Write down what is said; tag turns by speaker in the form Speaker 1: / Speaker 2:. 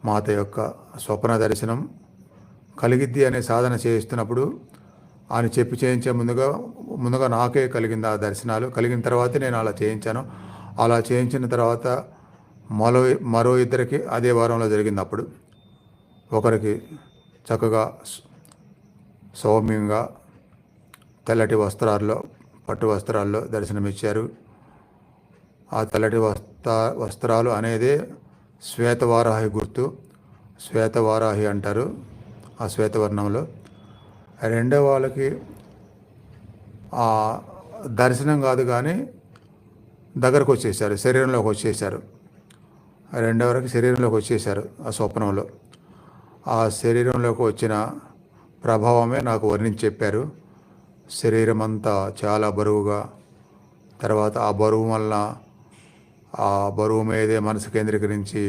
Speaker 1: మాత యొక్క స్వప్న దర్శనం కలిగిద్ది అనే సాధన చేయిస్తున్నప్పుడు ఆయన చెప్పి చేయించే ముందుగా నాకే కలిగింది ఆ దర్శనాలు. కలిగిన తర్వాతే నేను అలా చేయించాను. అలా చేయించిన తర్వాత మరో ఇద్దరికి అదే వారంలో జరిగింది. అప్పుడు ఒకరికి చక్కగా సౌమ్యంగా తెల్లటి వస్త్రాల్లో, పట్టు వస్త్రాల్లో దర్శనమిచ్చారు. ఆ తెల్లటి వస్త్రాలు అనేదే శ్వేతవారాహి గుర్తు. శ్వేతవారాహి అంటారు ఆ శ్వేతవర్ణంలో. రెండో వాళ్ళకి ఆ దర్శనం కాదు కానీ దగ్గరకు వచ్చేసారు, శరీరంలోకి వచ్చేసారు. రెండో వరకు శరీరంలోకి వచ్చేసారు ఆ స్వప్నంలో. ఆ శరీరంలోకి వచ్చిన ప్రభావమే నాకు వర్ణించి చెప్పారు. శరీరం అంతా చాలా బరువుగా, తర్వాత ఆ బరువు వల్ల ఆ బరువు మీదే మనసు కేంద్రీకరించి